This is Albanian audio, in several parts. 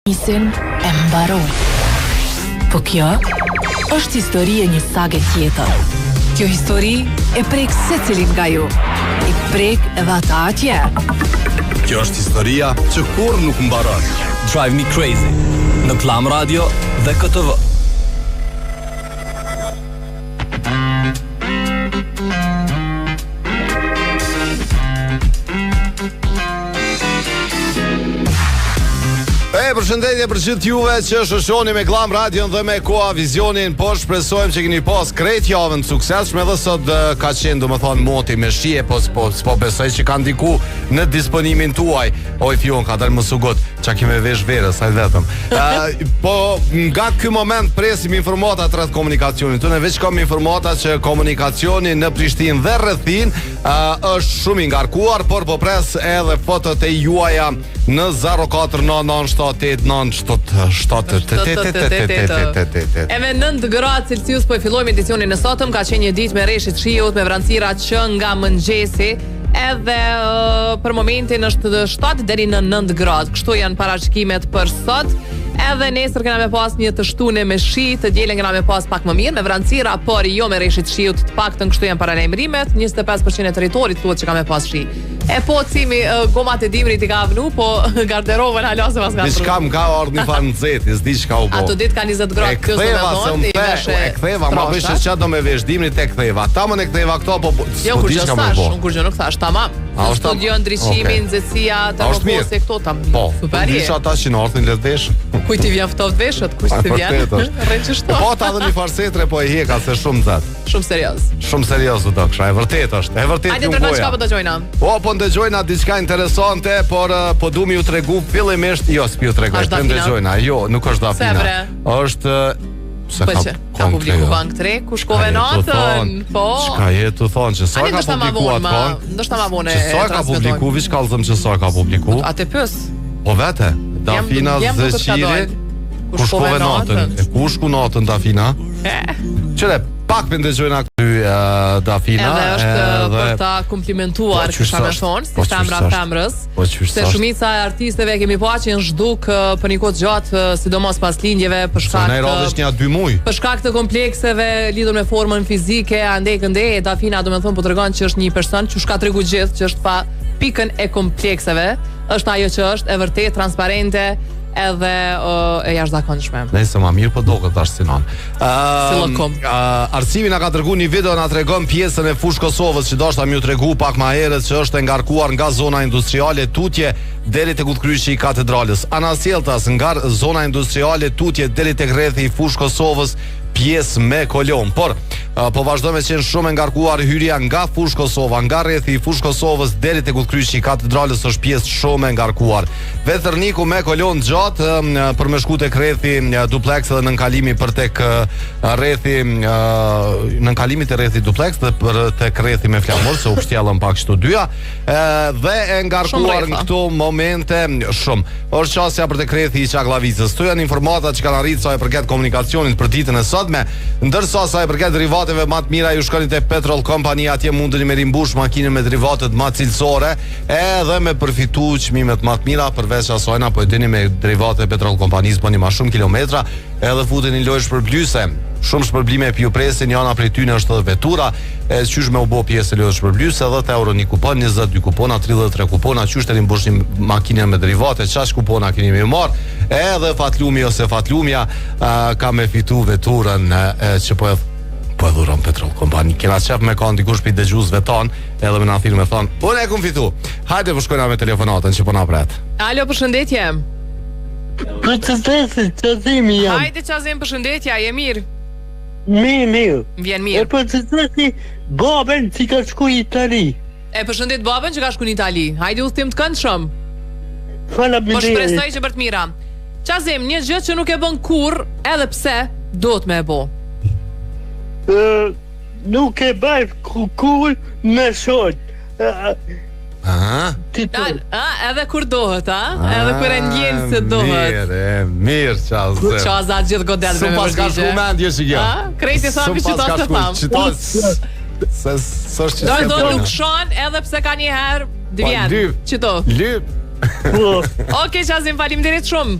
Nisin e mbaron. Po kjo është historie një sage tjetër. Kjo histori e prek secilin nga ju. I prek edhe ata atje. Kjo është historia që kur nuk mbaron. Drive Me Crazy në Klan Radio dhe KTV. Përshëndetje për gjithë juve që shoshoni me Klan Radion dhe me Koa Vizionin. Po shpresojmë që keni pas krejt javën suksesshme dhe sot ka qenë domethënë moti me shije, po besoj që ka ndiku në disponimin tuaj. Oj fion ka dalë më sugut, çka kemi vesh verës, ai vetëm. Po nga ky moment presim informatat rreth komunikacionit. Unë veç kam informata që komunikacioni në Prishtinë dhe rrethin është shumë i ngarkuar, por po pres edhe fotot e juaja në 0499 Edhe 9 gradë Celsius po e fillojmë edicionin e sotëm. Ka qenë një ditë me rreshit shiut, me vranësira që nga mëngjesi. Edhe për momentin është 7 deri në 9 gradë. Kështu janë parashkimet për sot. Edhe nesër kena me pas një të shtune me shi, të dielën kena me pas pak më mirë, me vranësira, por jo me rreshit shiut, të paktën kështu janë paralajmërimet. 25% e territorit thuhet që ka me pas shi. E po cimi gomat e dimrit i ka avnu, po garderobën hala se pas ka tru. Diçka më ka ardhur një farë nxehti, s'di çka u bë. Ato ditë ka 20 gradë këtu në London, i vesh. E ktheva, ma bësh ç'a do me vesh dimrit e ktheva. Tamam e ktheva këto, po jo kur gjë thash, unë kur gjë nuk thash, tamam. Në studio ndriçimi, nxehtësia, termopose këto tam. Po, super. Isha ata që në ardhin le të vesh. Kujt i vjen ftoft veshët, kujt i vjen? Rreçështo. Po ta dhënë një farsetre, po e heka se shumë nxehtë. Shumë serioz. Shumë serioz u doksha, e vërtet është. E vërtet ju ngoja. Hajde çka po dëgjojna. Po ndëgjojna diçka interesante, por po duam ju tregu fillimisht, jo s'ju tregoj, po ndëgjojna. Jo, nuk është dafina. Është ka publiku Bank 3, ku shkove natën, po. Çka je tu thon që sa ka publikuar atë? Ndoshta ma vonë. Sa ka publikuar, viç kallzëm që sa ka publikuar. Atë pyes. Po vete, Dafina Zëqiri, ku shkove natën? E ku shku natën Dafina? Qëre, pak për ndëgjojna këty Dafina. Edhe është për ta komplimentuar, kësha me thonë, si femra femrës. Se shumica e artisteve kemi pa që në zhduk për një kohë gjatë, sidomos pas lindjeve, për shkak të komplekseve lidhur me formën fizike, andej këndej, Dafina do me thonë po të regon që është një person që shka tregu gjithë, që është pa pikën e komplekseve, është ajo që është, e vërtet, transparente, edhe e jashtëzakonshme. Nëse më mirë po doket tash Sinan. Silokom. Arsimi na ka dërguar një video, na tregon pjesën e Fushë Kosovës që dashta më u tregu pak më herët, që është e ngarkuar nga zona industriale Tutje deri tek udhkryqi i katedralës. Anasjelltas nga zona industriale Tutje deri tek rrethi i Fushë Kosovës, pjesë me kolon, por po vazhdo me qenë shumë e ngarkuar hyrja nga Fushë Kosova, nga rrethi i Fushë Kosovës deri tek udhkryqi i katedralës është pjesë shumë e ngarkuar. Vetërniku me kolon gjatë për me shku tek rrethi duplex dhe nënkalimi për tek rrethi nënkalimi te rrethi duplex dhe për tek rrethi me flamur, se u pshtjellën pak këto dyja, dhe e ngarkuar në këto momente shumë. Është çësia për tek rrethi i Çaglavicës. Këto janë informata që kanë arritur sa e përket komunikacionit për ditën e sotme. Ndërsa sa e përket derivateve më të mira, ju shkoni te Petrol Company, atje mundeni me rimbush makinën me derivate më cilësore, edhe me përfitu çmimet më të mira. Përveç asaj, po e dini me derivate Petrol Company bëni më shumë kilometra, edhe futeni lojë shpërblyese. Shumë shpërblime e ju presin, jana prej tyne është edhe vetura, e qysh me u bo pjesë e lojë shpërblyese, 10 euro një kupon, 22 kupona, 33 kupona, qysh të rimbush një makinën me derivate, qash kupona keni me marë, edhe fatlumi ose fatlumja ka me fitu veturën që po e dhuron Petrol Company. Kena qef me kanë dikush për i dëgjuzve tanë, edhe me na thirë me thonë, unë e kum fitu. Hajde për shkojna me telefonatën që po na pret. Alo, përshëndetje. Qazimi jam. Hajde Qazim, përshëndetja, je mirë? Mirë. Vjen mirë. E përshëndetje babën që ka shku i Itali. E përshëndet babën që ka shku në Itali. Hajde udhtim të këndshëm. Faleminderit. Po shpresoj që për të mira. Qazim, një gjë që nuk e bën kurr, edhe pse do të më e bë. Nuk e baj kur me shot. Edhe kur dohet, edhe kur e ndjen se dohet. Mirë, Qazim. Qaza gjithë godet me pas ka shkumendje që kjo. Krejti sa mi që ta të tham. Do nuk shon, edhe pse ka një herë dvjen. Qito. Lyp. Okej, Qazim, faleminderit shumë.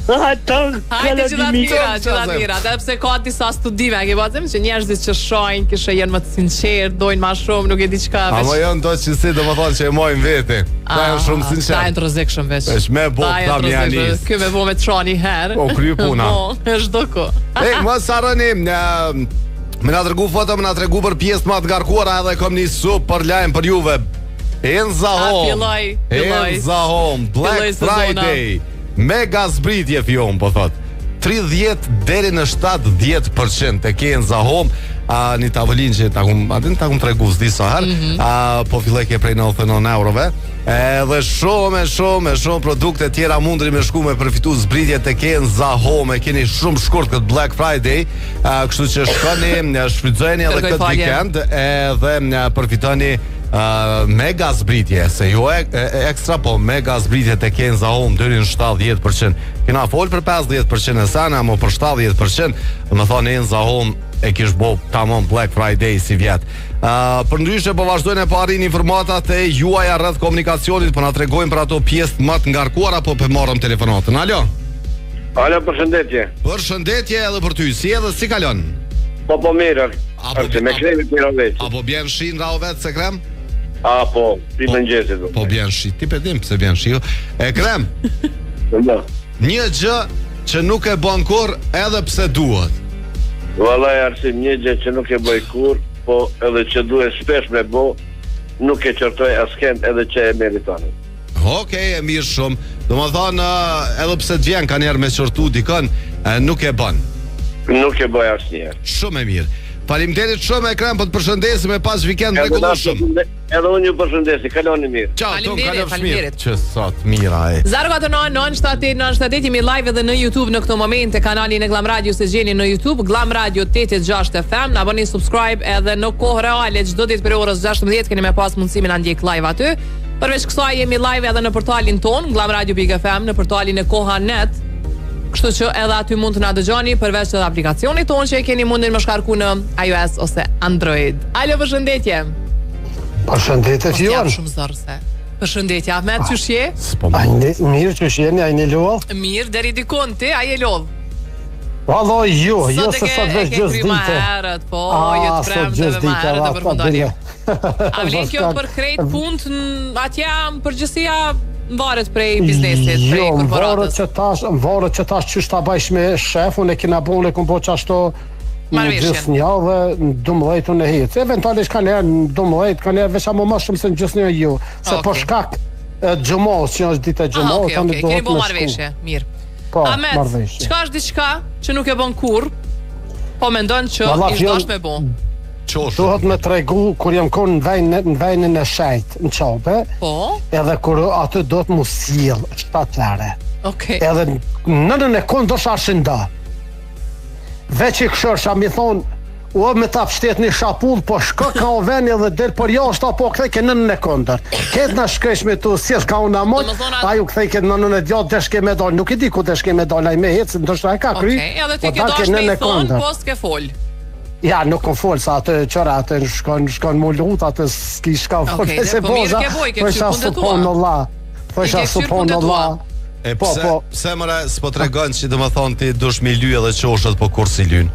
Hajde që da mira, dhe pse ka disa studime, ke pasëm që njerëzit që shojnë, kishe jenë më të sinqertë, dojnë ma shumë, nuk e di çka veç. Amo janë do që si do më thonë që e mojnë vete. Ta janë shumë sinqertë. Ta janë të rrezikshëm veç. Veç me bo ta më janis. Ky me bo me të shani herë. Po krye puna. Po, çdo kohë. Mos harroni, më na tregu foto, më na tregu për pjesë më të ngarkuara edhe kom një super lajm për juve. Enza Home, Black Friday. Mega zbritje fillon, po thot 30 deri në 70% tek Enza Home. Një tavolinë që ta kum tregu disa herë. Po filloi ke prej 99 eurove. Edhe shumë produkte tjera mundri me shku me përfitu zbritje tek Enza Home. Keni shumë shkurt këtë Black Friday, kështu që shkoni, shfrytëzoni edhe këtë vikend edhe përfitoni mega zbritje, se jo ekstra, po mega zbritje tek Enza Home deri në 70%. Kena fol për 50% e sana, mo për 70%, më thonë Enza Home e kish bo tamam Black Friday si vjet. Për ndryshe po vazhdojnë e po arrin informatat e juaja rreth komunikacionit, po na tregojnë për ato pjesë më të ngarkuara, po pe marrëm telefonatën. Alo, përshëndetje. Përshëndetje edhe për ty. Si edhe si kalon? Po mirë. Me kremi të mirë. Apo bjen shi nga o vetë se krem? Po, si mëngjesit. Po bjen shi, ti pedim pse bjen shi. E krem? Një gjë që nuk e bën kur edhe pse duhet. Vallai Arsim, një gjë që nuk e bëj kur, po edhe që duhet shpesh me bë, nuk e qortoj askënd edhe që e meriton. Okej, e mirë shumë. Domethënë, edhe pse të vjen kanjherë me qortu dikën, nuk e bën. Nuk e bëj asnjëherë. Shumë e mirë. Faleminderit shumë Ekrem, po të përshëndesim e pas vikend mrekullueshëm. Edhe unë ju përshëndesi, kaloni mirë. Ciao, faleminderit. Që sot mira e. 049 jemi live edhe në YouTube në këtë moment e kanalin e Glam Radio, se gjeni në YouTube Glam Radio 86 FM. Na bëni subscribe edhe në kohë reale çdo ditë për orës 16 keni me pas mundësimin na ndjek live aty. Përveç kësaj jemi live edhe në portalin ton glamradio.fm, në portalin e Koha.net. Kështu që edhe aty mund të na dëgjoni përveç edhe aplikacionit tonë që e keni mundin më shkarku në iOS ose Android. Alo, përshëndetje. Përshëndetje ti Jon. Shumë zorse. Përshëndetje Ahmet, çu je? Mirë, çu jeni, ai në lodh? Mirë, deri dikon ti, ai e lodh. Vallai jo se sot veç gjës ditë. Po, jo të premteve më herët të përfundoni. A vlen kjo për krejt punë atje përgjësia varet prej biznesit, prej korporatës. Varet që tash çish ta bajsh me shefun e kena bune kum po çashto në gjithë një dhe në 12 e hec. Eventualisht kanë herë në 12, kanë herë veç më shumë se në gjithë një jo. Se po shkak xhumos, që është ditë xhumos, tani do të keni bën marrëveshje. Mirë. Po, marrëveshje. Çka është diçka që nuk e bën kurr, po mendon që i dash me bën. Duhet me tregu kur jam kon në vendin e shejt në Çope. Po. Edhe kur aty do të mu sjell shtatlare. Okej. Edhe nënën e kon do shashinda. Veç i këshërsha mi thon, o me ta pështet një shapull, po shko ka o veni edhe del për jashtë, apo kthej ke nënën e kondër. Ketë na shkresh me tu, si ka unë amot, aju kthej ke nënën e djatë deshke me dal. Nuk i di ku deshke me dal, ai me hecë, ndoshta e ka kry. Okej, edhe ti ke dash me thon, po s'ke fol. Ja, nuk kom fol, sa atë qëra, atë shkon mu lut, atë s'ki shka fol, se boza, fësha supon në la. E pse mëre s'po tregon që dhe më thonë ti dush me ly edhe qoshët, po kur si lyn?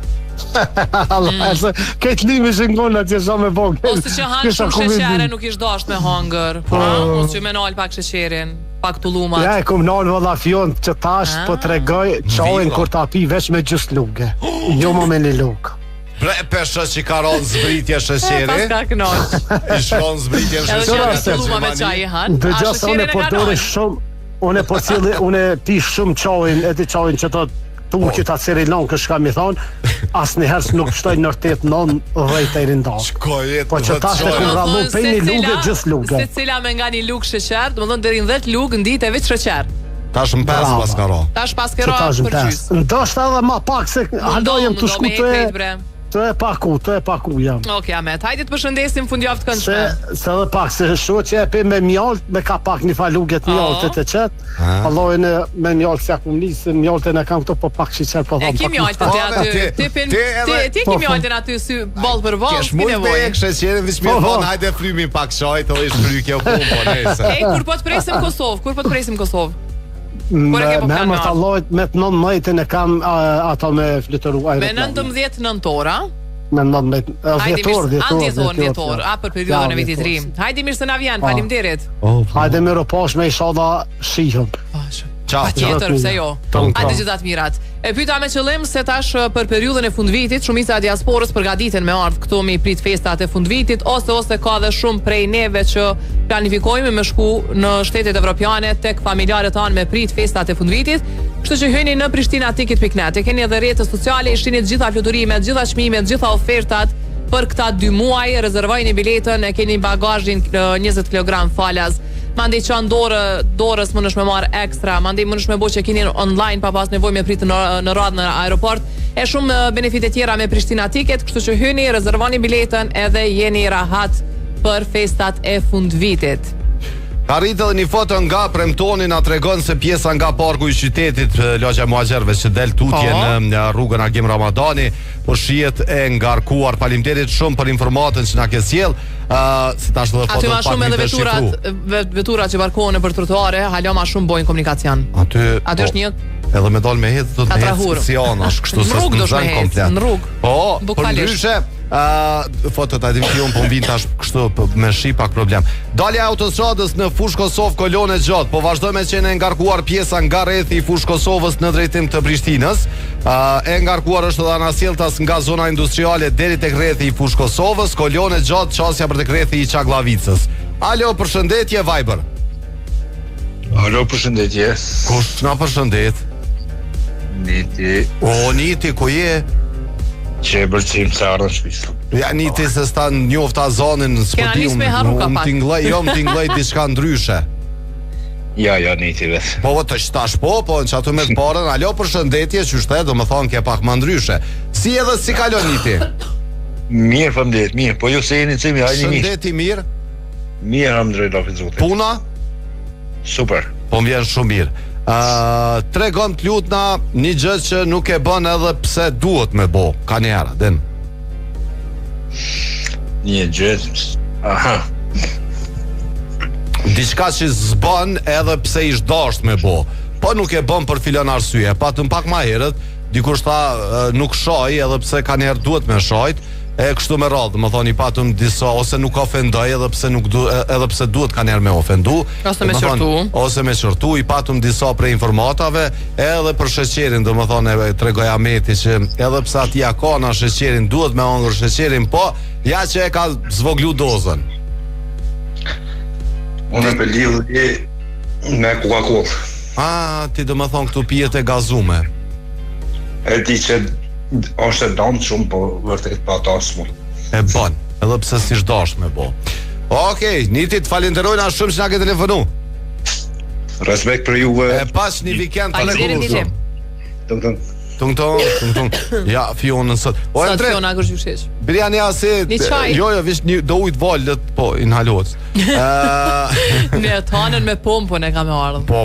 Këtë limi që ngonë atje sa me bogë. Ose që hanë shumë sheqere nuk ish dasht me hangër, ose që me nalë pak sheqerin, pak tullumat. Ja, e kom nalë vëlla fjonë që tash po tregoj qajnë kur ta pi veç me gjust luge, jo më me një lukë. Pesha që ka ronë zbritje shëqeri. Pas ka kënoq. I shronë zbritje shëqeri. Edhe që tulluma me qaj i hanë. Dhe gjasë unë e përdori shumë, unë e pi shumë qajin, edhe qajin që të tuqë ta cirilon kështë ka mi thonë, asë një herës nuk shtoj në 8-9 dhejt e rindash. Po që tash të këmë ramu pej një luge, gjithë luge. Se cila me nga një lugë shëqer, dhe më dhënë dërin 10 lugë në ditë e vitë shëqer. Tash më pas pas ka ro. Tash pas ka ro për gjysë. Ndashtë edhe ma pak se haldojem të shku të e paku jam. Okej, Ahmet, hajde të përshëndesim fundjavë të këndshme. Se edhe pak, se shu që e pe me mjalt, me ka pak një faluget mjaltet e qëtë. Allojnë me mjalt se akum nisë, mjaltet e kam këto po pak që qërë po thamë. E ki mjaltet e aty, ti ki mjaltet aty sy bal për bal, s'ki nevoj. Kesh mund me e kështë qërën, vishmi e thonë, hajde frymi pak shajt, edhe ishtë fry kjo punë, po nese. Kur po të presim Kosovë? Me emër të Allahut me 19 e kam ato me fluturuar aeroplan. Me 19 nëntor, a? Me 19 dhjetor. Për periudhën e vitit të ri. Hajde mirë se na vjen, faleminderit. Hajde mirë pash me inshallah shihëm. Patjetër, pse jo. Hajde gjithat mirat. E pyeta me qëllim se tash për periudhën e fundvitit shumica e diasporës përgatiten me ardh këtu me prit festat e fundvitit ose ka dhe shumë prej neve që planifikojmë me shku në shtetet evropiane tek familjarët tanë me prit festat e fundvitit. Kështu që hyni në prishtinaticket.net. E keni edhe rrjetet sociale, shihni të gjitha fluturimet, të gjitha çmimet, të gjitha ofertat për këta 2 muaj. Rezervojini biletën, e keni bagazhin 20 kg falas. Mandej që dorës më nëshme marë ekstra, mandej më nëshme bo që keni online pa pas nevoj me pritë në radhë në aeroport. E shumë benefite tjera me Prishtina Ticket, kështu që hyni, rezervoni biletën edhe jeni rahat për festat e fundvitit. Ka rritë edhe një foto nga Premtoni na tregon se pjesa nga parku i qytetit Lagja e Muhaxherëve që del tutje në rrugën Agim Ramadani, po shihet e ngarkuar. Faleminderit shumë për informatën që na ke sjell. Si tash edhe foto pak shumë edhe veturat që parkohen nëpër trotuare, hala më shumë bojnë komunikacion. Aty është një edhe me dal me het do të më si anash, kështu se s'më zan komplet. Në rrugë. Po, për ndryshe fotot a dimë që po vin tash kështu me shi pak problem. Dalja e autostradës në Fushë Kosovë kolone gjatë, po vazhdoj me qenë ngarkuar pjesa nga rrethi i Fushë Kosovës në drejtim të Prishtinës. E ngarkuar është edhe anasjelltas nga zona industriale deri tek rrethi i Fushë Kosovës, kolone gjatë çasja për tek rrethi i Çaglavicës. Alo, përshëndetje Viber. Alo, përshëndetje. Kush na përshëndet? Niti. O, Niti, ku je? Që e bërcim se ardhën shpisë. Ja, Niti, se sta njofta zonin s'poti unë tingloj diçka ndryshe. Ja, Niti, vetë. Po, të shtash po, në që atu me të parën, alo, përshëndetje, që shte, do më thonë ke pak më ndryshe. Si edhe si kalon, Niti? Mirë, përmdet, mirë, po ju se jeni cimi, hajni mirë. Shëndeti mirë? Mirë, ham drejt lafit zote. Puna? Super. Po më vjen shumë mirë. Tregon të lutna një gjë që nuk e bën edhe pse duhet me bo, ka njëra, den. Një gjë, aha. Diçka që s'bën edhe pse ish dasht me bo, po nuk e bën për filon arsye. Patëm pak ma herët, dikush tha nuk shoj edhe pse ka njerë duhet me shojt. E kështu me radhë, më thoni patëm disa ose nuk ofendoj edhe pse duhet ka njerë me ofendu, ose me qërtu, i patëm disa prej informatave, edhe për sheqerin, do më thoni tregoj Ameti që edhe pse atija ka na sheqerin, duhet me ongër sheqerin, po ja që e ka zvoglu dozën. Unë e për lidhë me Coca-Cola. Ti do më thonë këtu pijet e gazume. E ti që është e danë shumë, po vërtet pa ta s'mu. E ban, edhe pse si shdash me bo. Okej, Niti, të falenderojna shumë që na ke telefonu. Respekt për juve. E pas një vikend të leku. Tung. Ja, Fionën sot. O e tre. Fiona Gërgjusheq. Birjani asi. Jo, vish një do ujt valët, po inhalohet. Ne tanën me pompën e kam ardhur. Po.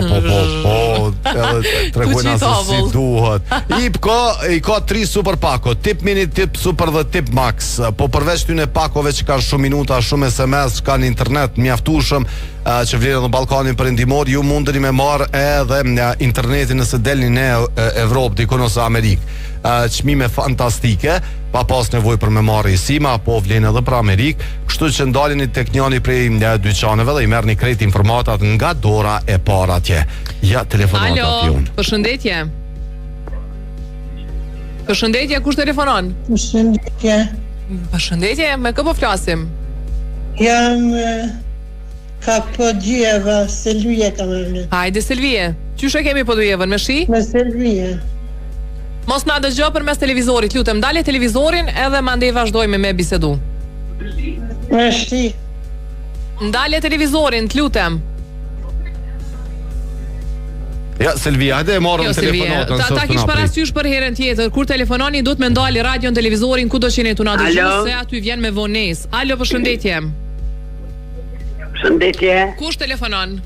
Edhe tregojna se si duhet. I ka 3 super pako, tip mini, tip super dhe tip max. Po përveç tyne pakove që kanë shumë minuta, shumë SMS, që kanë internet mjaftueshëm, që vlerën në Ballkanin Perëndimor, ju mundeni me marr edhe internetin nëse delni në Evropë, dikon ose Amerikë. Çmime fantastike, pa pas nevojë për me marrë sima, po vlen edhe për Amerikë, kështu që ndaleni tek njëri prej dyqaneve dhe i merrni krejt informatat nga dora e parë atje. Ja, telefonat aty unë. Përshëndetje. Përshëndetje, kush telefonon? Përshëndetje, me kë po flasim? Jam Kapodjeva, Selvije kam emrin. Hajde Selvije. Qysh e kemi Podjevën, me shi? Me Selvije. Mos na dëgjoj përmes televizorit, lutem, ndale televizorin edhe mandej vazhdojmë me bisedu. Me shi. Ndale televizorin, të lutem. Ja, Selvija, hajde e marrëm telefonatën. Ta kish parasysh për herën tjetër, kur telefononi duhet me ndali radion, televizorin, ku do qeni tu na dëgjoj, se aty vjen me vonesë. Alo, përshëndetje. Përshëndetje. Kush telefonon?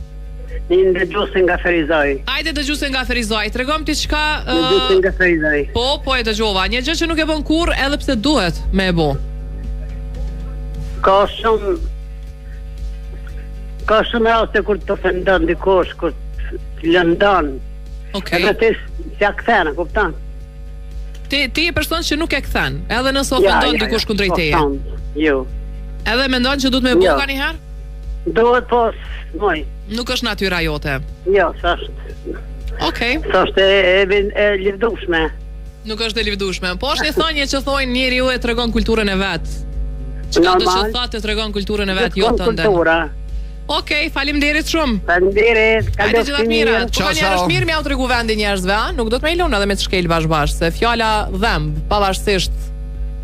Një dëgjuse nga Ferizaj. Hajde dëgjuse nga Ferizaj. Tregom ti çka dëgjuse nga Ferizaj. Po e dëgjova. Një gjë që nuk e bën kurr edhe pse duhet me e bë. Ka shumë raste kur të ofendon dikush, kur Lëndon. Okej. Edhe ti s'ja kthen, kupton? Ti je person që nuk e kthen, edhe nëse ofendon dikush kundrejt teje. Jo. Edhe mendon që duhet me bëu kanjëherë? Duhet po, moj. Nuk është natyra jote. Jo, s'është. Okej. S'është e lëvdueshme. Nuk është e lëvdueshme. Po është një thënie që thonë njeriu e tregon kulturën e vet. Çka do të thotë tregon kulturën e vet, jo tënde. Okej, faleminderit shumë. Faleminderit. Hajde gjithë të mira. Po tani është mirë me u tregu vendi njerëzve, a? Nuk do të më i lënë edhe me të shkel bashkë, se fjala dhëmb, pavarësisht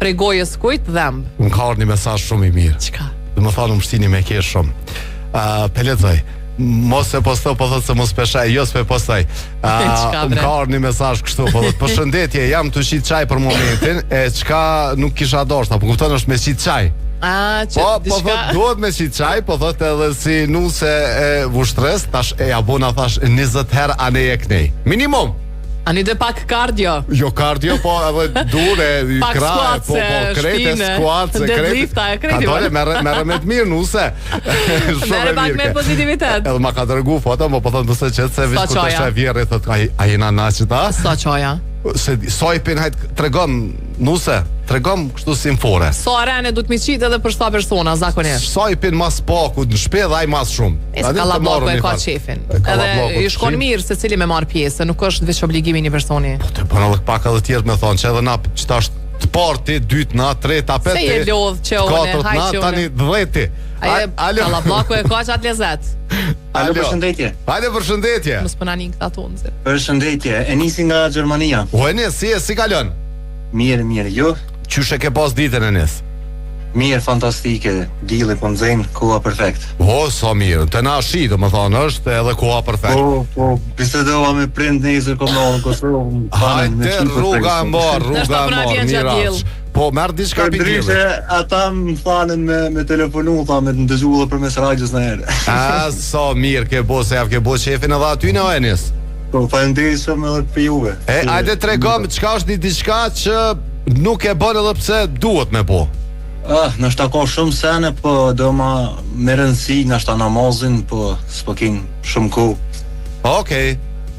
prej gojës kujt dhëmb. Më ka ardhur një mesazh shumë i mirë. Çka? Do më thonë më shtini me kesh shumë. Pelezoj. Mos e postoj, po thotë se mos peshaj, jo s'pe postoj. Më ka ardhur një mesazh kështu, po thotë përshëndetje, jam të shit çaj për momentin, e çka nuk kisha dashur, po kupton është me shit çaj. Po thot duhet me si çaj, po thot edhe si nuse e vushtres, tash e abona thash 20 herë anë e knej. Minimum. Ani dhe pak kardio. Jo kardio, po edhe dure, kraj, po krete, skuat, deadlifta, kreti. Ka dole, merre me të mirë nuse. Merre pak me pozitivitet. Edhe ma ka dërgu foto, po thot nëse qëtë se vish kur të shë vjerë, thot a jena naqita? Sa qoja? Se sojpin hajt tregom nuse, tregom kështu si fore. Sa arene duhet mi qitë edhe për sa persona zakonisht. Sojpin mas paku në shpe dhe aj mas shumë. Kallabloku e ka qefin. Edhe i shkon mirë se cili me marr pjesë, nuk është veç obligimi një personi. Po të bëna edhe pak edhe tjerë me thonë që edhe na që ta është të parti, 2 na, 3 ta 5 se je lodh që one, haj që tani 10. Kallabloku e ka qatë lezet. Alo, përshëndetje. Hajde përshëndetje. Mos po na nin këta tonëse. Përshëndetje. E nisi nga Gjermania. O Enis, si kalon? Mirë, jo. Qyshe ke pas ditën Enis? Mirë, fantastike. Dielli po nxejnë, koha perfekt. O, sa mirë. Të na shi, domethënë, është edhe koha perfekt. Po, bisedova me prind nesër komo në Kosovë. Hajde rruga mbar, miraç. Po merr diçka pikëve. Ata më thanë me telefonu, tha me të ndëgjuar përmes radios në herë. Sa mirë ke bo, se javë ke bo shefin edhe aty në Enis. Po, faleminderit shumë edhe për juve. Hajde tregom çka është diçka që nuk e bën edhe pse duhet me bo. Nështë ka shumë sene, po do ma me rëndësi, nështë namazin, po s'po kin shumë kohë. Okej.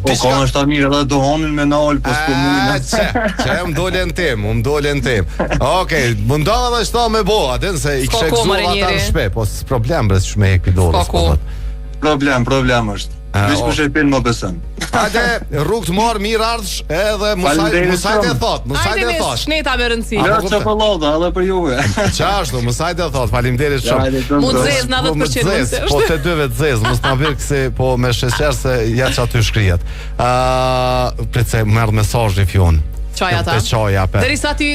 Po ka nështë mirë edhe dohonin me nalë, po s'po mujnë. Që më dole në tem. Okej, mundohë edhe shto me bo, atën se i kështë gëzu ata në shpe, po s'ë problem bre që me e këpi dorës. Problem është. Vish për shepin më besën. Hajde, rrugë të marë, mirë ardhësh, edhe musajt e thot. Hajde me shneta me rëndësi. Në qokolada, edhe për juve. Qashtu, musajt e thot, faleminderit shumë. Mu të zez, 90% mësë. Po të dyve të zez, mos në virë kësi, po me shesherë se ja që aty shkrijet. Prece, merë mesazh një fjonë. Qaja ta? Deri sa ti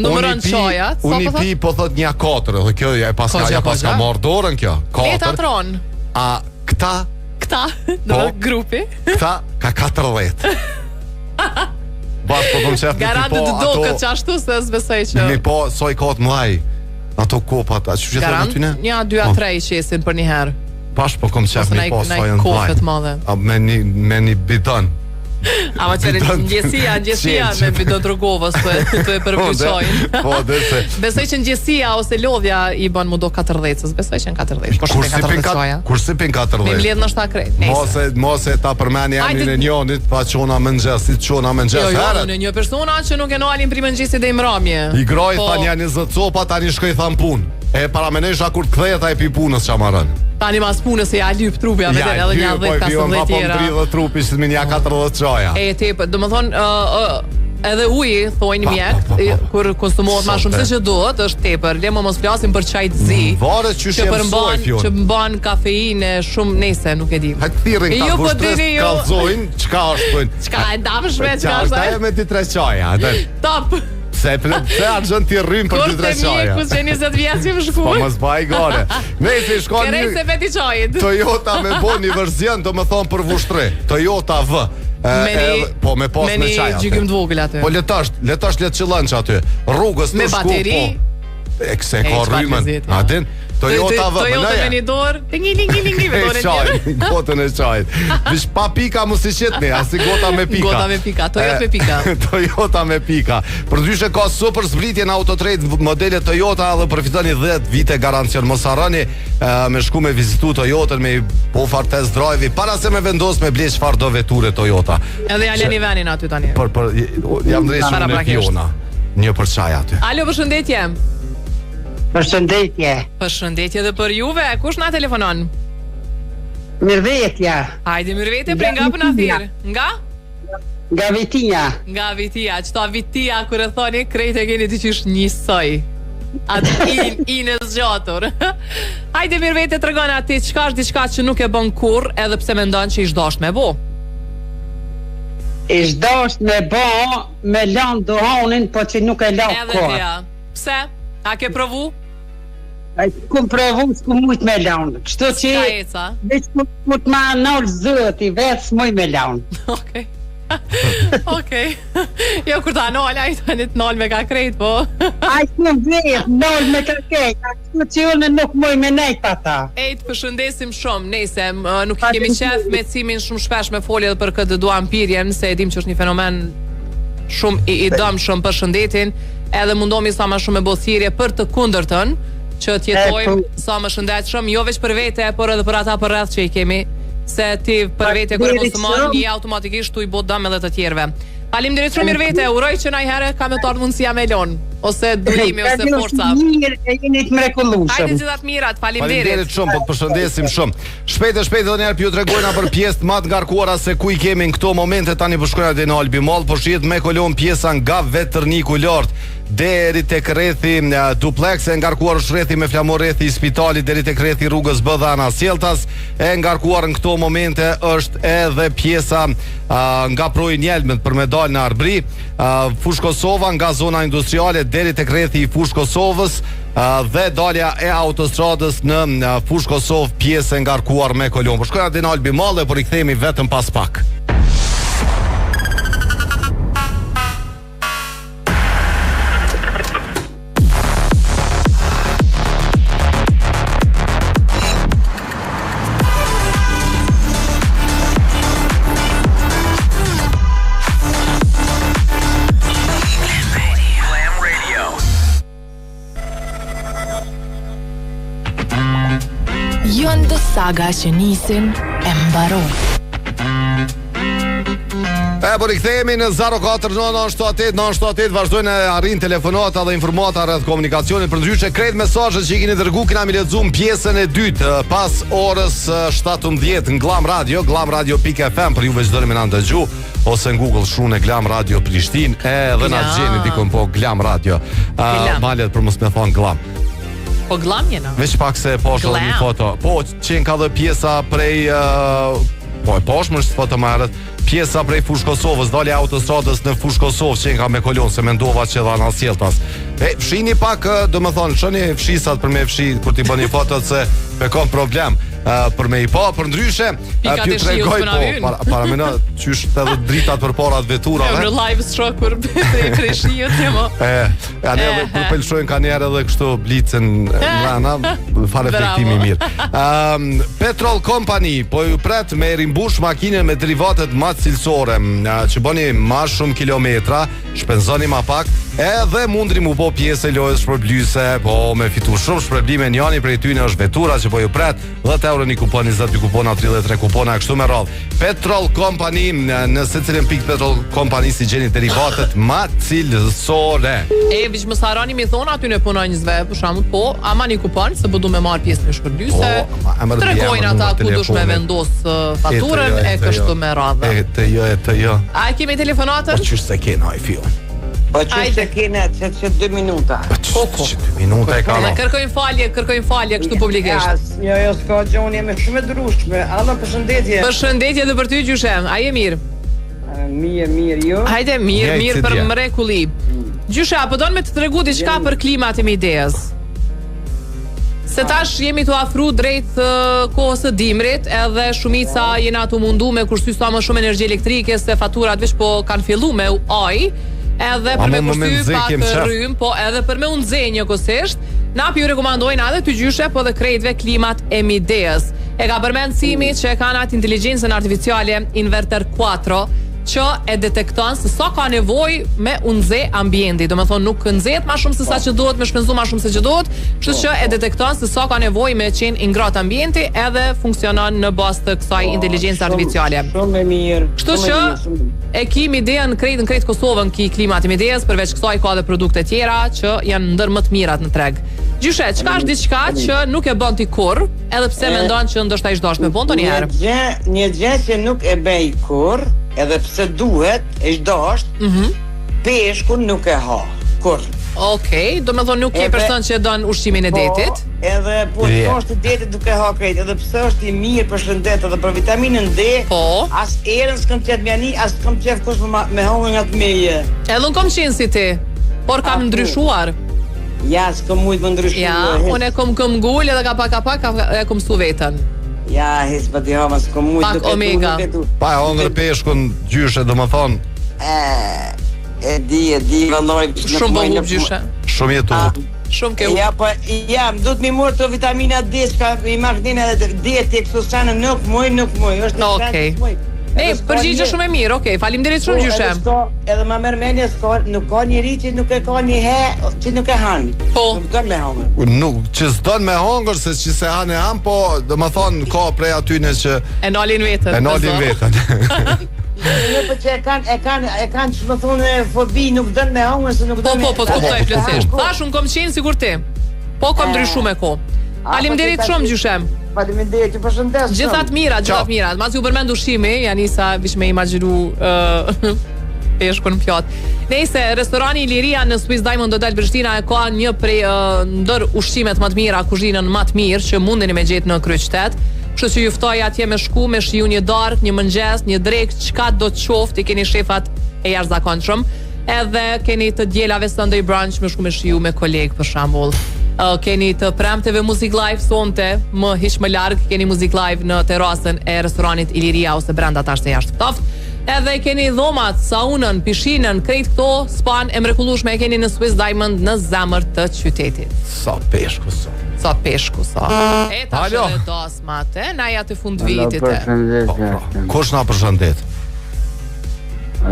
numëron qajat? Unë i pi, po thot 1-4, dhe kjo ja pas ka marrë dorën kjo. Leta tron? Këta, në grupi. Këta ka 40. Bas po të më qef Garant të do këtë qashtu se s'besoj që mi po soj kohët mëlaj ato kopat Garant, 1-2-3 qesin për një herë. Bash po kom qef mi po soj në mëlaj me një bidon. Ama qëre njësia me bidon Drogovës të e përvjëshojnë. Po, dhe besoj që njësia ose lodhja i bën mu do 40, besoj që në 40. Kur sipin 40? Me mledh në shta krejt. Mos e ta përmeni emrin e njonit, pa qona mëngjes, si qona mëngjes herët. Jo, në një persona që nuk e nalin pri mëngjesit dhe i mramje. I groj tha një 20 copa, tani shkoj tham pun. E paramenesha kur të kthejet a e pi punës që amarën. Tani mas punës e ja lyp trupi a vetë edhe një 10-15 tjera. Ja, lyp, trupi që të minja 40 qoja. E tepë, do më thonë, edhe uji, thojnë mjek, kur konsumohet ma shumë se që duhet, është tepër. Le më mos flasim për qaj të zi. Vare që shemë soj, fjonë. Që mban kafeine shumë nese, nuk e dim. Hajtë thirin këta vushtres kalzojnë, qka është pëjnë? Qka e dafshme, qka është? Qka është me 2-3 qoja, top. Se argjën t'i rrim për 2-3 qaja. Kur të mjeku që 20 vjetë që më shku. Po mos baj gore. Nëjse shkon një Kerej se veti qajit. Toyota me bo një verzion, do me thonë për vushtre. Toyota V. Po me pas me qaj aty. Me një gjykim t'vogël aty. Po letasht le të qëllën që aty. Rrugës të shku. Me bateri. E këse ka rrymën. Adin, Toyota V. Toyota me një dorë. Tingi me dorën tjetër. Gotën e çajit. Vish pa pika mos i qetni, as gota me pika. Gota me pika, Toyota me pika. Toyota me pika. Përndryshe ka super zbritje në Autotrade modele Toyota dhe përfitoni 10 vite garancion. Mos harroni me shku me vizitu Toyotën, me po far test drive para se me vendos me ble çfarë do veture Toyota. Edhe ja lëni venin aty tani. Për jam drejtë në Fiona. Një për çaj aty. Alo, përshëndetje. Përshëndetje. Përshëndetje dhe për juve. Kush na telefonon? Mirëvetja. Hajde mirëvete, prej nga për na thirr. Nga? Nga Vitia. Nga Vitia. Çto Vitia kur e thoni krejt e keni diçish njësoj. Atë in e zgjatur. Hajde mirëvete, tregona ti çka është diçka që nuk e bën kurr, edhe pse mendon që ish dosht me bo. Ish dosht me bo, me lan dohonin, po që nuk e lau Edhe kohë. tia. Pse? A ke provu? Kum provu, s'ku mujt me lan. Kështu që, Ska eca. veç ku të ma nol zëti, vetë s'muj me lan. Okej. Okej. Jo kur ta nol, ai tani të nol me ka krejt, po. Ai s'mu vetë, nol me ka kejt, kështu që unë nuk muj me nejt ata. Ej, të përshëndesim shumë. Nëse nuk i kemi qef me cimin shumë shpesh me folje për këtë duam pirjen, se e dim që është një fenomen shumë i dëmshëm për shëndetin, edhe mundohemi sa më shumë me bosirje për të kundërtën, që t'jetojmë sa më shëndetshëm, jo veç për vete, por edhe për ata për rreth që i kemi, se ti për vete kur e konsumon, një automatikisht tu i bot dëm edhe të tjerëve. Faleminderit shumë mirëvete, uroj që ndonjëherë ka me të ardhur mundësia me lon, ose durimi ose forca. Mirë, e jeni të mrekullueshëm. Hajde gjithat mirat, faleminderit. Faleminderit shumë, po të përshëndesim shumë. Shpejt edhe një herë ju tregojna për pjesë më të ngarkuara se ku i kemi në këto momente. Tani po shkojna deri në Albi Mall, po shihet me kolon pjesa nga Vetërniku lart deri tek rrethi Duplex, e ngarkuar është rrethi me flamur rrethi i spitalit deri tek rrethi rrugës B dhe ana Sjeltas. E ngarkuar në këto momente është edhe pjesa nga Proji Njelmët për me dal në Arbri, Fush Kosova nga zona industriale deri tek rrethi i Fush Kosovës, dhe dalja e autostradës në Fush Kosovë, pjesë e ngarkuar me kolon. Po shkojna deri në Albi Mall dhe po rikthehemi vetëm pas pak. Saga që nisin e mbaron. Po rikthehemi në 049978 vazhdojnë arrin telefonata dhe informata rreth komunikacionit. Përndryshe krejt mesazhet që i keni dërguar kena mi lexuar pjesën e dytë pas orës 17 në Glam Radio, glamradio.fm për juve që doni më na ndëgju, ose në Google shune Glam Radio Prishtinë, edhe na gjeni dikon po Glam Radio. Malet për mos me thon Glam. Po Glam jena. Veç pak se po shoh një foto. Po qenë ka dhe pjesa prej po e poshmë është foto marrët. Pjesa prej Fush Kosovës, dalja autostradës në Fush Kosovë që nga me kolon, se mendova që dha në Sjeltas. Fshini pak, do më thonë, shëni fshisat për me fshi, kur t'i bëni fotot se me kom problem. Për me i po, për ndryshe pju tregoj po para më në qysh edhe dritat për parat veturave. Në live shokur prej shiut jemo. Kanë edhe kur pëlqejnë kanë edhe kështu blicën rana, fare efektimi mirë. Petrol Company po ju pret me rimbush makinën me derivatet më cilësore, që bëni më shumë kilometra, shpenzoni më pak, edhe mundri mu po pjesë e lojës shpërblyese, po me fitu shumë shpërblime. Njani prej tyne është vetura që po ju pret 10 euro një kupon, 22 kupona, 33 kupona, kështu me radhë. Petrol Company, në secilin pikë Petrol Company si gjeni derivatet më cilësore. Viç mos harroni mi thon aty në punonjësve, për shembull, po, ama një kupon se po du me marr pjesë në shpërblyese. Tregojnë ata ku dush me vendos faturën e kështu me radhë. Jo. A kemi telefonatën? Po ç'është se kena ai fion. Po që se kene që 2 minuta. Po që 2 minuta e ka. Kërkojnë falje kështu publikisht. Jo, s'ka gjoni, jemi shumë e drushme. Alo, përshëndetje. Përshëndetje dhe për ty gjyshem. A je mirë? Mirë, jo. Hajde, mirë për mrekulli. Gjyshe, apo don me të tregu diçka për klimat e midejës? Se tash jemi të afru drejt kohës së dimrit, edhe shumica jena të mundu me kursy sa më shumë energji elektrike, se faturat veç po kanë fillu me aj, edhe për me kursy pak rrym, po edhe për me unë nxenjë njëkohësisht, Na ju rekomandojnë edhe ty gjyshe, po dhe krejtve klimat e Mideas. E ka përmend Simi që e kanë atë inteligjencën artificiale Inverter 4 që e detekton se sa ka nevojë me u nxe ambienti. Domethënë nuk nxehet më shumë se sa që duhet, me shpenzu më shumë se që duhet, kështu që e detekton se sa ka nevojë me qenë i ngrohtë ambienti edhe funksionon në bazë të kësaj inteligjencë artificiale. Shumë e mirë. Kështu që e kim ideën në krejt Kosovën ki klimat e Mideas, përveç kësaj ka edhe produkte tjera që janë ndër më të mirat në treg. Gjyshe, çka është diçka që nuk e bën ti kurr, edhe pse mendon që ndoshta ish dashur me bën tani herë. Një gjë që nuk e bëj kurr, edhe pse duhet, ish dashur, peshkun nuk e ha kurr. Okej, do me thonë nuk je person që e don ushqimin e detit. Edhe po është i detit duke ha krejt, edhe pse është i mirë për shëndet edhe për vitaminën D, as erën s'kam qef mjani, as s'kam qef kush me hongër nga të meje. Edhe unë kom qenë si ti, por kam ndryshuar. Ja, s'kam mujt më ndryshuar. Ja, unë e kom këmgull edhe ka pak e kom su vetën. Ja, hes pa ti hama s'kam mujt. Pak omega. Pa e hongër peshkun gjyshe, do më thonë. E di valloj. Shumë po hup gjyshe. Shumë jetu. Shumë ke hup. Ja, po do të më mor të vitamina D, s'ka i marrdin edhe D tek Susana nuk muj, është okej. Ne, përgjigje shumë e mirë, okej, faleminderit shumë gjyshe. Edhe më merr mendje nuk ka njeri që nuk e ka një që nuk e han. Po. Nuk don me hongër. Nuk, që s'don me hongër, se që se han e han, po do më thonë ka prej atyne që e nalin vetën. E nalin vetën. Jo, po që e kanë që më thonë fobi, nuk don me hongër, se nuk don. Po, të kuptoj plotësisht. Tash unë kom qenë sikur ti. Po kom ndryshuar me kohë. Faleminderit shumë gjyshem. Faleminderit, ju përshëndes. Gjithat mirat. Mas ju përmend ushqimi, Janisa vish me imagjinu peshkun pjat. Nëse restorani Iliria në Swiss Diamond Hotel Prishtina e ka një prej ndër ushqimet më të mira, kuzhinën më të mirë që mundeni me gjetë në kryeqytet. Kështu që ju ftoj atje me shku, me shiju një darkë, një mëngjes, një drekë, çka do të qoftë, i keni shefat e jashtëzakonshëm. Edhe keni të djelave Sunday brunch me shku me shiju me kolegë për shembull. Keni të premteve Music Live sonte, më hiq më larg, keni Music Live në terasën e restoranit Iliria ose brenda tash të jashtë ftoft. Edhe keni dhomat, saunën, pishinën, krejt këto, span e mrekullueshme e keni në Swiss Diamond në zemër të qytetit. Sa peshku. E tash edhe dasmat, na ja të fund vitit. Kush na përshëndet?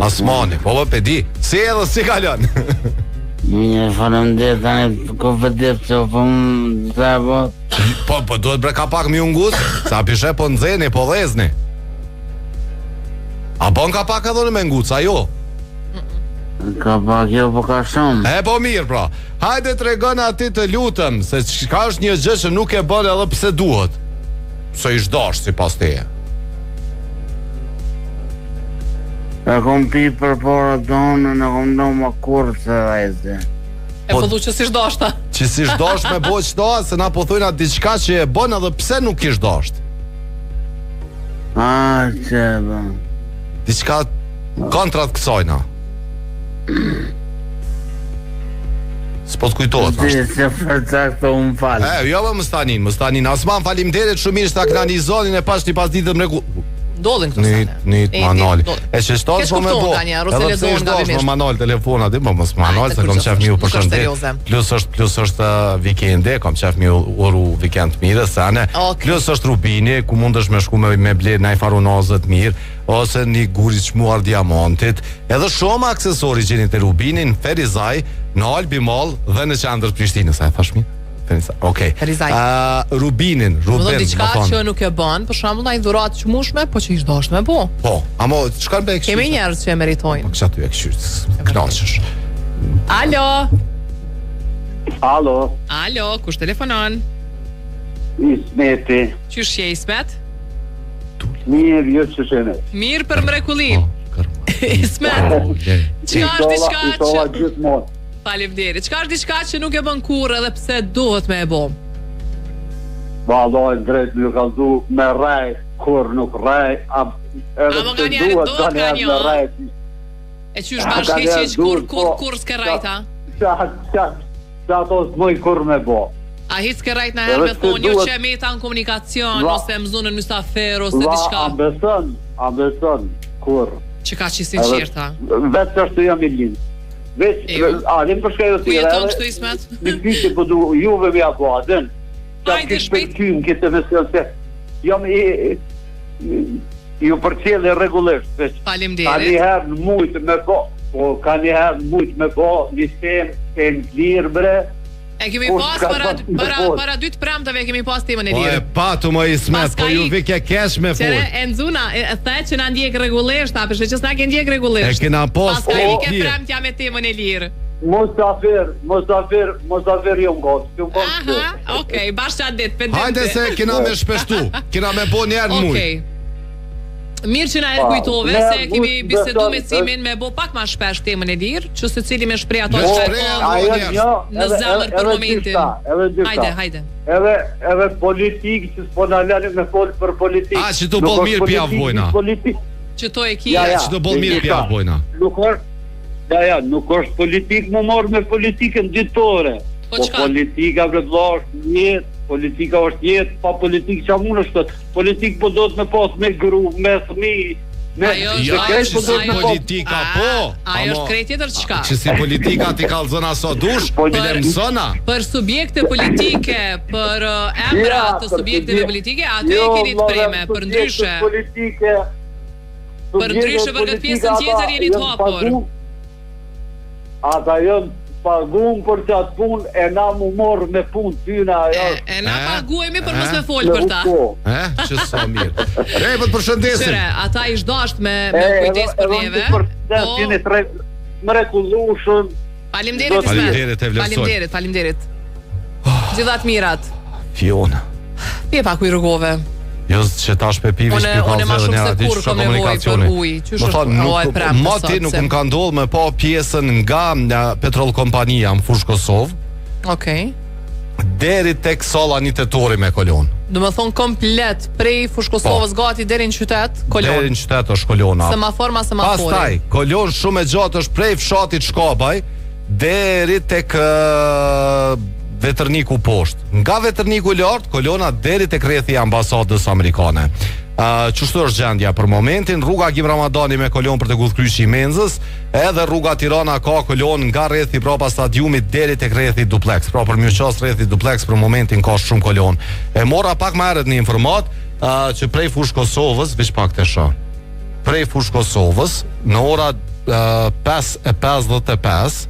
Asmani, po pedi. Si edhe si kalon? Një faleminderit tani ku vetë që po duhet bre ka pak më ungus, sa pishe po nxeni, po dhezni. A bon ka pak edhe me nguc, ajo? Ka pak jo, po ka shumë. E po mirë pra. Hajde tregon aty të lutem se ka është një gjë që nuk e bën edhe pse duhet. Se ish dash sipas teje. E kom pi për para tonë, në kom do më kurë se vajzë. E po du që si shdashta. Që si shdash me bo qëta, se na po thujna diçka që e bën edhe pse nuk ish dasht. Që e bën. Diçka kontrat kësajna. S'po t'kujtohet. Se përca këto unë falë. Jo më stanin. Asman faleminderit shumë mirë shta knanizonin e pas një pas ditë mreku. Dollin këto sane. Nit manol. E që shtosh po me bo. Edhe pse shtosh me manol telefonat, po mos manol se kom qef mi u përshëndet. Plus është vikende, kom qef mi uru vikend mirë sane. Plus është Rubini, ku mundesh me shku me ble naj farunazët mirë, ose një gurit çmuar diamantit, edhe shumë aksesori gjeni të Rubinin, Ferizaj, në Albi Mall dhe në qendër Prishtinës, a e thash mirë? Okej. Rubinin, Ruben. Diçka që nuk e bën, për shembull, ai dhurat çmueshme, po që ish dashur me bo. Po, amo çka bëj kështu? Kemi njerëz që e meritojnë. Po kisha ty e kështu. Knaqesh. Alo, kush telefonon? Ismeti. Qysh je Ismet? Mirë, jo që shene. Mirë për mrekullim. Ismet. Çka është diçka që Faleminderit. Çka është diçka që nuk e bën kurrë edhe pse duhet me e bë? Vallaj drejt nuk ka du me rrej, kur nuk rrej, edhe pse duhet tani me rrej. E qysh bashkëheq kur s'ke rajta? Sa ato s'moj kur me bë. A hiç ke rajt na herë me thonë jo që meta në komunikacion ose më zonë në mystafer ose diçka. A beson kur. Që ka qi sinqerta. Vetë është jam i lind. Alim për shkajtë Ku jeton kështu Ismet? Në pyetje po du juve me apo adën. Hajde shpejt. Këtë mesel se jam ju përcjellë rregullisht. Faleminderit. Ka një herë mujt me po, ka një herë mujt me po, një tem lirë bre. E kemi pas para 2 premtave kemi pas temën e lirë. Po e patu më Ismet, po ju vi ke kesh me fol. E nxuna, e the që na ndjek rregullisht, apo që s'na ke ndjek rregullisht. E kena pas po. Pas ke premtja me temën e lirë. Mosafir jo ngos. Aha, okay, bashkë atë ditë pendente. Hajde se kena me shpeshtu. Kena me bo një herë mujt. Okej. Mirë që na e kujtove se kemi bisedu me Cimin me bo pak ma shpesh temën e lirë, që secili me shpreh ato në zemër për momentin. Hajde. Edhe politikë që s'po na lani me fol për politikë. A që tu boll mirë pjav bojna. Që to e ki. Që tu boll mirë pjav bojna. Nuk është nuk është politikë më marrë me politikën ditore. Po politika vëllash jetë. Politika është jetë, pa politikë që amun është të politikë po do të me pas me gru, me thmi. Ja, që si politika, po. Ajo është krejt tjetër qka? Që si politika ti kalzona so dush, bile mësona. Për subjekte politike, për emra të subjekteve politike, aty e keni të preme, për ndryshe. Për ndryshe për këtë pjesën tjetër jeni të hapur. Ata jënë paguam për qatë pun, e na mu morë me pun tyna. E na paguemi për mos me folë për ta. Që sa mirë. Po të përshëndesim. Qëre, ata ish dasht me kujdes për neve. Jeni mrekullueshëm. Faleminderit. Faleminderit. Gjithat mirat. Fiona. Pje pak u i rrugove. Jo që tash pe pivi shpi ka zërë një radiq që komunikacioni. Më thonë, mati nuk më ka ndodhë me po pjesën nga petrol kompania më fush Kosovë. Okej. Deri tek salla një tetori me kolon. Do më thonë komplet prej fush Kosovës gati deri në qytet, kolon. Deri në qytet është kolona. Semafor. Pastaj, kolon shumë e gjatë është prej fshatit Shkabaj deri tek Vetërniku poshtë. Nga Vetërniku lart, kolona deri tek rrethi i ambasadës amerikane. Çështu është gjendja për momentin. Rruga Gim Ramadani me kolon për të udhkryqi i Menzës, edhe rruga Tirana ka kolon nga rrethi brapa stadiumit deri tek rrethi Duplex. Pra për mirëqas rrethi Duplex për momentin ka shumë kolon. E mora pak më herët në informat që prej fush Kosovës, veç pak të shoh. Prej fush Kosovës në ora 5:55,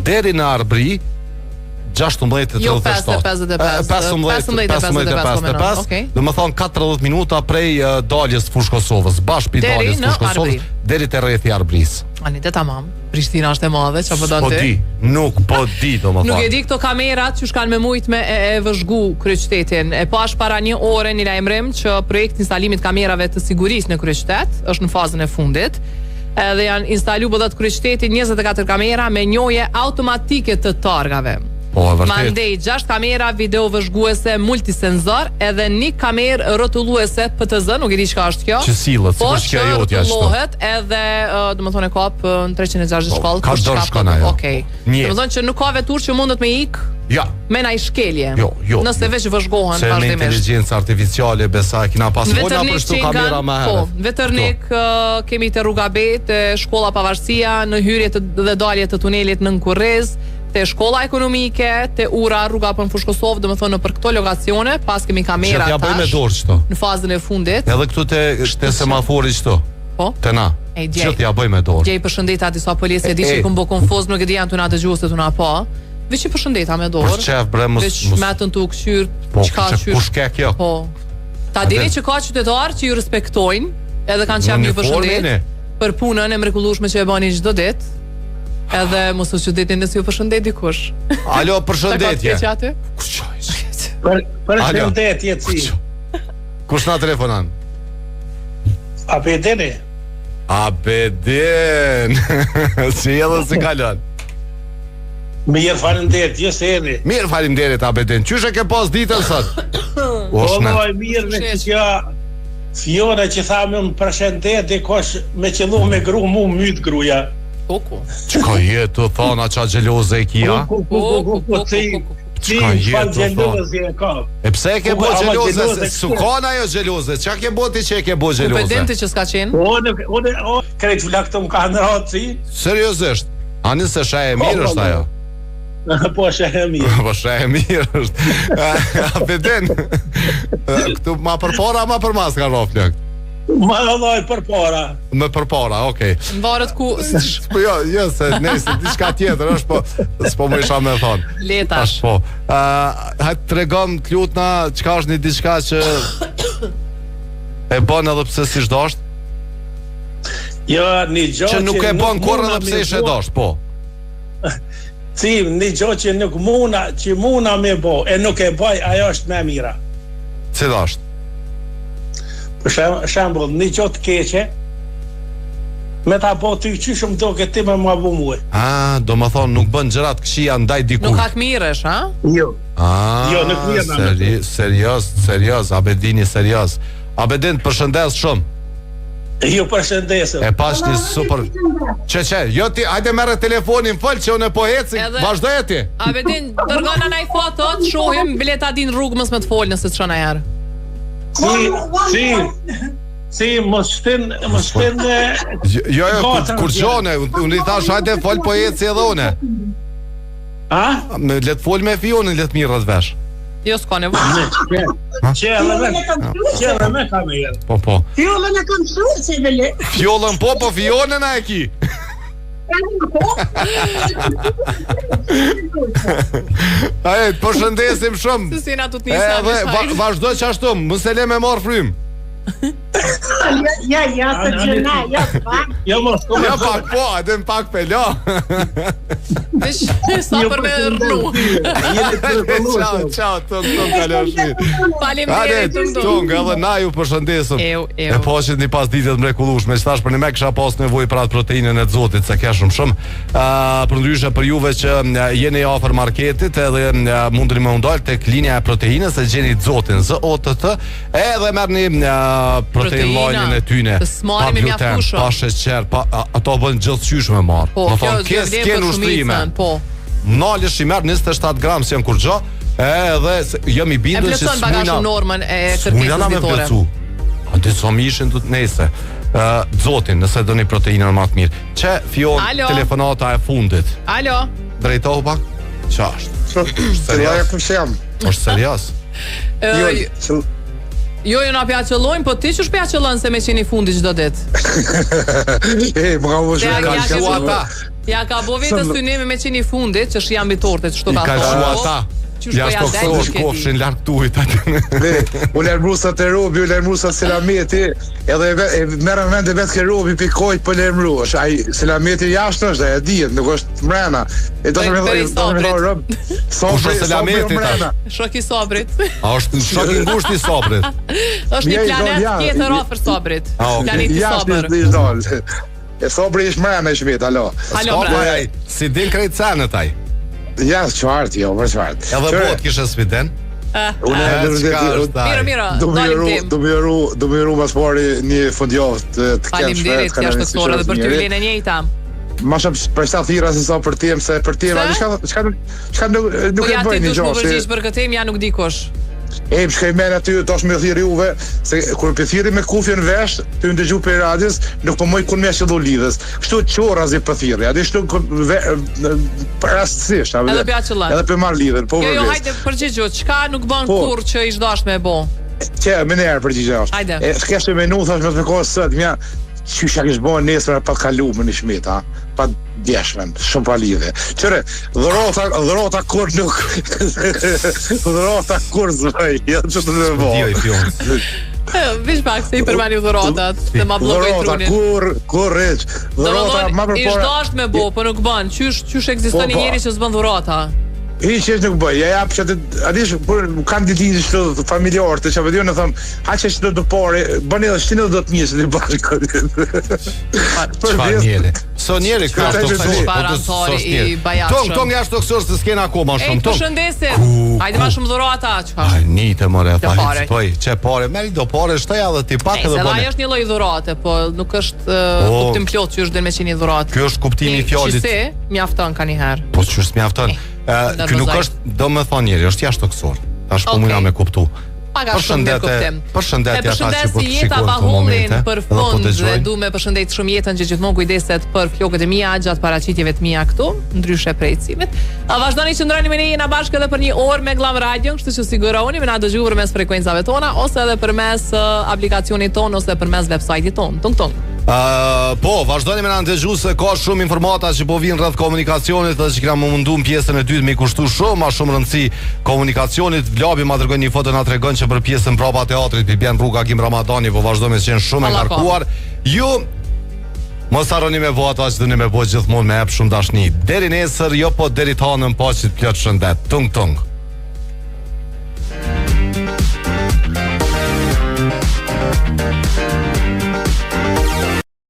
deri në Arbri 15:55. Do më thonë 40 minuta prej daljes fush Kosovës, bashkë daljes fush Kosovës deri te rrethi i Arbris. Ani te tamam. Prishtina është e madhe, çfarë do të di? Nuk po di, domethënë. Nuk e di këto kamerat që shkan me mujt me e vëzhgu kryeqytetin. E pash para një ore një lajmërim që projekti instalimit kamerave të sigurisë në kryeqytet është në fazën e fundit. Edhe janë instalu bëdhat kryeqytetit 24 kamera me njohje automatike të targave. Mandej 6 kamera video vëzhguese multisenzor edhe një kamerë rrotulluese PTZ, nuk e di çka është kjo. Që sillet, sikur që ajo t'ja shtohet, edhe domethënë kap në 360 shkallë. Ka dorë shkon ajo. Okej. Domethënë që nuk ka vetur që mundet me ik. Ja. Me nai shkelje. Jo. Nëse veç vëzhgohen vazhdimisht. Se me inteligjencë artificiale besa kina pas fola për shtu kamera më herët. Po, Vetërnik kemi te rruga B, te shkolla Pavarësia, në hyrje dhe dalje të tunelit Nën Kurrez, te shkolla ekonomike, te ura rruga për në fush Kosovë, do më thonë për këto lokacione, pas kemi kamera tash në fazën e fundit. Edhe këtu te semafori qëto? Po? Te na? Që t'ja bëj me dorë? Gjej përshëndeta disa policë, e di që i këmë bo konfuz, nuk e di janë të na dëgjues se të na po. Veç i përshëndeta me dorë. Për qef bre Veç metën të u këshyr, qka qyr. Kush ke kjo? Po. Ta dini që ka qytetarë që ju respektojnë, edhe kanë qef një përshëndet për punën e mrekullueshme që e bani çdo ditë. Edhe mos u çuditin nëse ju përshëndet dikush. Alo, përshëndetje. Përshëndetje ci. Kush na telefonon? Abedeni. Abeden. Si edhe se kalon. Mirë, faleminderit, ju se jeni. Mirë, faleminderit Abeden. Qysh e ke pas ditën sot? Po, mirë me që Fiona që tha me më përshëndet dikush me qellu me gru mu myt gruja. Çka je të thona qa gjeloze e kia? Çka je të thona? E pse ke bo gjeloze? Sukona jo gjeloze? Qa ke bo ti që e ke bo gjeloze? Kompetenti që s'ka qenë? Unë krejt vlak të më ka në ratë si? Seriosisht? Ani se shaj e mirë është ajo. Po shaj e mirë. Po shaj e mirë është. Abeden. Këtu ma përpara, ma përmas ka rrofë plak. Ma dhoj përpara. Më përpara, okej. Mbarët ku... Po jo, se nejse, diçka tjetër është, po s'po më isha me thonë. Letash. Po. Hajtë të regom të lutna, qka është një diçka që e bën edhe pse si shdasht? Jo, një gjo që nuk e bën kur edhe pse ishe dasht, po. Cim, një gjo që nuk muna me bo, e nuk e baj, ajo është me mira. Cila është? Për shembull, një gjo të keqe, me ta bo ty qyshëm do këtë ti me ma bu muaj. Do më thonë, nuk bën gjërat këshia ndaj dikur. Nuk hak miresh, ha? Jo. Jo, nuk mirë. Serios, Abedini, serios. Abedin, përshëndes shumë. Jo, përshëndesëm. E pash një super... Që, jo ti, hajde merre telefonin fol që unë po eci, vazhdo e ti. Abedin, dërgona na i fotot, shohim bileta din rrugë mos me të fol nëse të shona herë. Si, mos shtin... Jo, kur qone, unë i thash hajde fol po eci edhe une. Let fol me fionin, let mirë rrët vesh. Jo, s'ka nevojë. Qele me ka me jetë. Po. Fjollën e kam shumë, se vele. Fjollën po fionën a e ki. Aje, përshëndesim shumë. Sësina të të njësa me shajnë. Vazhdo që ashtu, mëse le me marë frymë. Ja, të gjëna, ja pak. Ja pak po, edhe në pak pelo. Vesh, sa për me rru. Ciao, tung, kaloshi. Faleminderit, tung, edhe na ju përshëndesëm. E po që një pas ditet mrekullueshme, që thash për një me kësha pas nevojë për atë proteinën e Zotit, se ke shumë. Për ndryshe për juve që jeni afër marketit, edhe mundeni më ndalë tek linja e proteinës, e gjeni Zotin, ZOTT, edhe merrni protein lajnin e tyne, pa gluten, pa sheqer, ato bën gjithçysh me marr. Më thonë, s'ken ushtrime. Nalesh i merr 27 gram si janë kur gjo, edhe jam i bindur që s'muna bagazhin normën e kërkesës ditore. A të somishin të nese. Zotin, nëse doni proteinën më të mirë. Që fion telefonata e fundit. Alo. Drejtohu pak? Qa është? Është serios? Jo, na pja qëllojnë, po ti që shpja qëllon se me qeni fundi qdo dit? Ja ka bo vetës të neme me qeni fundit, që shë jam bitorte, që shto ka thonë. I ka shu ata. Ja shto kësor kofshin larkë tuit. U lërmrusat e robi, u lërmrusat selameti, edhe merën vend e vetë ke robi pikojt për lërmruash. Ai selameti jashtë është, e dijet, nuk është mrena. E do të me thoi, Shoki sabrit. A është shoki ngusht i sabrit? është një planet tjetër ofër sabrit. Planeti sabër. E sabri ish mrena i shmit, alo. Si din krejt senet aj? Ja, qartë, jo, për qartë. Edhe bot kishe sfiden? Mira, dalim tim. Du më jëru mas pari një fundjavë të kemë shpet. Faleminderit, jashtë të këtore dhe për ty vlen e njejta. Ma shumë për shta thira se sa për tim, se për tim, qka nuk e bëj një gjosh. Po ja ti dush më përgjish për këtim, ja nuk dikosh. Më shkaj men aty, tash me thirë juve, se kur për thiri me kufjen vesh, të në dëgju për radios, nuk për moj kun me që dhu lidhës. Kështu qora zi për thiri, adi shtu për rastësisht, edhe për marrë lidhën. Jo, hajde përgjigjo, qka nuk ban kur që ish dash me bo? Që, me njerë përgjigjo. Hajde. S'keshtë menu, thash me të me kohë sët, mja, që shak ish bo nesër pa kalu më një shmit, pa djeshmen, shumë pa lidhe. Qëre, dhërota kur nuk, dhërota kur zëj, jetë që të dhe bo. Vish pak se i përmani dhërotat, se ma blokoj trunin. Dhërota, kur req, dhërota ma përpore. Ish dasht me bo, për nuk ban, qysh eksiston një njeri që s'bën dhërota? Hiç nuk bëj, ja jap që adish për kandidatë të familjarë të çfarë diun, them, ha që do të parë, bëni edhe 700.000 të bëj. Çfarë njëri? Sonjeri ka të parantari i bajatshëm. Tong jashtë doktor se s'ken akoma shumë. Ej, përshëndesim. Hajde më shumë dhurata, çfarë? Ai nitë more, fal. Po, çe parë, merr do parë, shtoja edhe ti pak edhe bëni. Ai është një lloj dhurate, po nuk është kuptim plot që është dhe me qenë dhuratë. Ky është kuptimi i fjalës. Si mjafton kaniher. Po ç'është mjafton? Ky nuk është, do më thonë njeri, është jashtë toksor. Tash po mundja me kuptu. Paga shumë mirë kuptim. Përshëndetje ata që po shikojnë këtë moment. Për fund dhe du me përshëndet shumë jetën që gjithmonë kujdeset për flokët e mia gjatë paraqitjeve të mia këtu, ndryshe prej ecimit. Vazhdoni që ndroni me ne jena bashkë edhe për një orë me Glam Radio, kështu që siguroni me na dëgjoni përmes frekuencave tona ose edhe përmes aplikacionit ton ose përmes website-it ton. Tung. Po, vazhdoni me na ndëgju se ka shumë informata që po vinë rreth komunikacionit dhe që kena mundu në pjesën e dytë me kushtu shumë rëndësi komunikacionit. Vlabi ma dërgon një foto na tregon që për pjesën prapa teatrit pi bjen rruga Agim Ramadani, po vazhdojmë të qenë shumë e ngarkuar. Ju mos harroni me vota që dëni me bëj gjithmonë me ep shumë dashni. Deri nesër, jo po deri tanën, po që të plot shëndet. Tung.